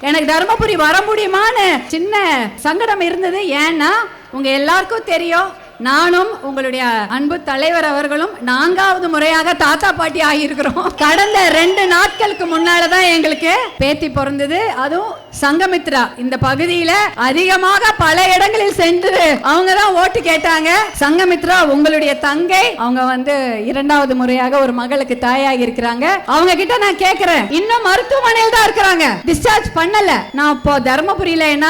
எனக்கு தர்மபுரி வர முடியுமான்னு சின்ன சங்கடம் இருந்தது. ஏன்னா உங்க எல்லாருக்கும் தெரியும், நானும் உங்களுடைய அன்பு தலைவர் அவர்களும் 4வது முறையாக தாத்தா பாட்டி ஆகியிருக்கிறோம். கடந்த 2 நாட்களுக்கு முன்னாலதான் எங்களுக்கு பேத்தி பிறந்தது. அதுவும் சங்கமித்ரா இந்த பகுதியில அதிகமாக பல இடங்களில் சென்று அவங்க தான் ஓட்டு கேட்டாங்க. சங்கமித்ரா உங்களுடைய தங்கை, அவங்க 2வது முறையாக ஒரு மகளுக்கு தாயாகி இருக்கிறாங்க. அவங்க கிட்ட நான் கேட்கிறேன், இன்னும் மருத்துவமனையில் தான் இருக்கிறாங்க, டிஸ்சார்ஜ் பண்ணல. நான் இப்போ தர்மபுரியில என்ன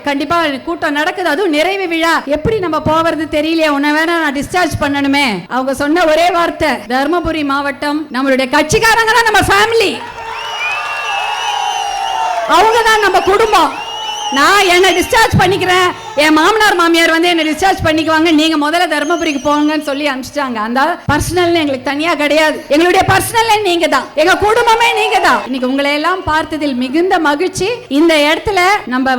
கண்டிப்பா கூட்டம் நடக்குது, அதுவும் நிறைவு விழா, எப்படி நம்ம போவது தெரியல, உன்னை வேணா நான் டிஸ்சார்ஜ் பண்ணணுமே. அவங்க சொன்ன ஒரே வார்த்தை, தர்மபுரி மாவட்டம் நம்மளுடைய கட்சிக்காரங்க தான் நம்ம ஃபேமிலி, அவங்க தான் நம்ம குடும்பம். நான் என்ன டிஸ்சார்ஜ் பண்ணிக்கிறேன், என் மாமனார் மாமியார் என்ன டிஸ்சார்ஜ் பண்ணிக்குவாங்க, நீங்க முதல்ல தர்மபுரிக்கு போங்கன்னு சொல்லி அனுப்பிச்சிட்டாங்க. அந்த பர்சனல் எங்களுக்கு தனியா கிடையாது, எங்களுடைய பர்சனல் நீங்க தான், எங்க குடும்பமே நீங்க தான். இன்னைக்கு உங்களை எல்லாம் பார்த்ததில் மிகுந்த மகிழ்ச்சி. இந்த இடத்துல நம்ம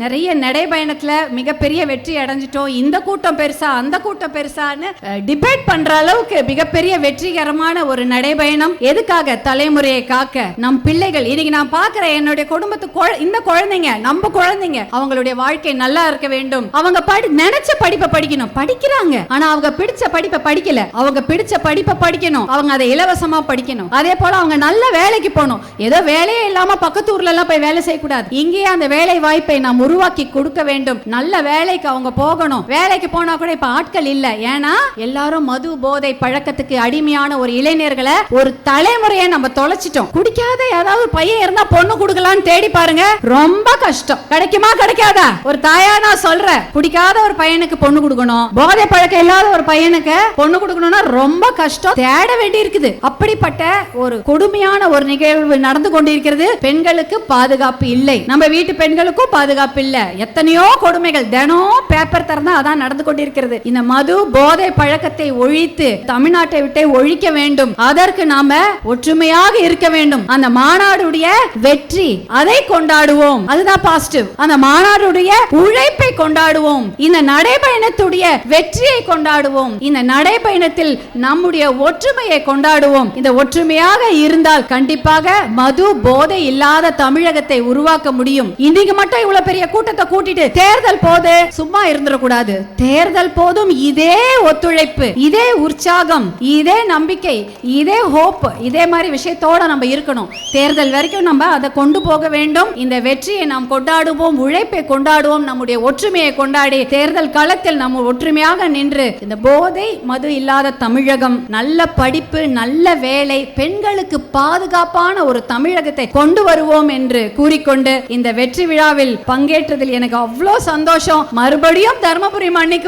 நிறைய நடைபயணத்துல மிகப்பெரிய வெற்றி அடைஞ்சிட்டோம். இந்த கூட்டம் பெருசா அந்த கூட்டம் பெருசான்னு டிபேட் பண்ற அளவுக்கு மிகப்பெரிய வெற்றிகரமான ஒரு நடைபயணம். எதுக்காக? தலைமுறையை காக்க, நம் பிள்ளைகள். இன்னைக்கு நான் பாக்குறேன் என்னுடைய குடும்பத்து இந்த குழந்தைங்க, நம்ம குழந்தைங்க, அவங்களுடைய வாழ்க்கை நல்லா இருக்க வேண்டும். அவங்க நினைச்ச படிப்பை படிக்கணும், படிக்கிறாங்க. ஆனா அவங்க பிடிச்ச படிப்பை படிக்கல, அவங்க பிடிச்ச படிப்பை படிக்கணும், அவங்க அதை இலவசமா படிக்கணும். அதே போல அவங்க நல்ல வேலைக்கு போகணும். ஏதோ வேலையே இல்லாம பக்கத்து ஊர்ல எல்லாம் போய் வேலை செய்யக்கூடாது. இங்கேயே அந்த வேலை வாய்ப்பை நாம் உருவாக்கி கொடுக்க வேண்டும். நல்ல வேலைக்கு அவங்க போகணும். வேலைக்கு போனா கூட இப்ப ஆட்கள் இல்ல. ஏன்னா எல்லாரும் மது போதை பழக்கத்துக்கு அடிமையான ஒரு இளைஞர்களை, ஒரு தலைமுறையை நம்ம தொலைச்சிட்டோம். குடிக்காத ஏதாவது பையன் இருந்தா பொண்ணு கொடுக்கலான்னு தேடி பாருங்க, ரொம்ப கஷ்டம். கிடைக்குமா கிடைக்காதா? ஒரு தாயா நான் சொல்றேன், குடிக்காத ஒரு பையனுக்கு பொண்ணு கொடுக்கணும், போதை பழக்கம் இல்லாத ஒரு பையனுக்கு பொண்ணு கொடுக்கணும்னா ரொம்ப கஷ்டம், தேட வேண்டி இருக்குது. அப்படிப்பட்ட ஒரு கொடுமையான ஒரு நிகழ்வு நடந்து கொண்டிருக்கிறது. பெண்களுக்கு பாதுகாப்பு இல்லை, நம்ம வீட்டு பெண்களுக்கும் பாதுகாப்பு இல்ல. எத்தனையோ கொடுமைகள் தினம் பேப்பர் திறந்தா அதான் நடந்து கொண்டிருக்கிறது. இந்த மது போதை பழக்கத்தை ஒழித்து தமிழ்நாட்டை விட்டு ஒழிக்க வேண்டும். அதற்கு நாம ஒற்றுமையாக இருக்க வேண்டும். அந்த மாநாடுடைய வெற்றி, அதை கொண்டாடுவோம். அதுதான் பாசிட்டிவ். அந்த மாநாடுடைய உழைப்பை கொண்டாடுவோம். இந்த நடைபயணத்துடைய வெற்றியை கொண்டாடுவோம். இந்த நடைபயணத்தில் நம்முடைய ஒற்றுமையை கொண்டாடுவோம். இந்த ஒற்றுமையாக இருந்தால் கண்டிப்பாக மது போதை இல்லாத தமிழகத்தை உருவாக்க முடியும். இன்னைக்கு மட்டும் இவ்வளவு பெரிய கூட்டத்தை கூட்டிட்டு தேர்தல் போது சும்மா இருந்துடக்கூடாது. தேர்தல் போதும் இதே ஒத்துழைப்பு, இதே உற்சாகம், இதே நம்பிக்கை, இதே ஹோப், இதே மாதிரி விஷயத்தோட நம்ம இருக்கணும். தேர்தல் வரைக்கும் நம்ம அதை கொண்டு போக வேண்டும். இந்த வெற்றியை நாம் கொண்டாடுவோம், உழைப்பை கொண்டாடுவோம், நம்முடைய ஒற்றுமையை கொண்டாடி தேர்தல் களத்தில் நம்ம ஒற்றுமையாக நின்று இந்த போதை மது இல்லாத தமிழகம், நல்ல படிப்பு, நல்ல வேலை, பெண்களுக்கு பாதுகாப்பான ஒரு தமிழகத்தை கொண்டு வருவோம் என்று கூறிக்கொண்டு இந்த வெற்றி விழாவில் பங்கேற்றதில் எனக்கு அவ்வளோ சந்தோஷம். மறுபடியும் தர்மபுரி மண்ணிக்கு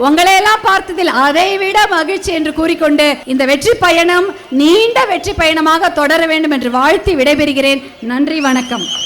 உங்களை எல்லாம் பார்த்ததில் அதை விட மகிழ்ச்சி என்று கூறிக்கொண்டு இந்த வெற்றி பயணம் நீண்ட வெற்றி பயணமாக தொடர வேண்டும் என்று வாழ்த்தி விடைபெறுகிறேன். நன்றி, வணக்கம்.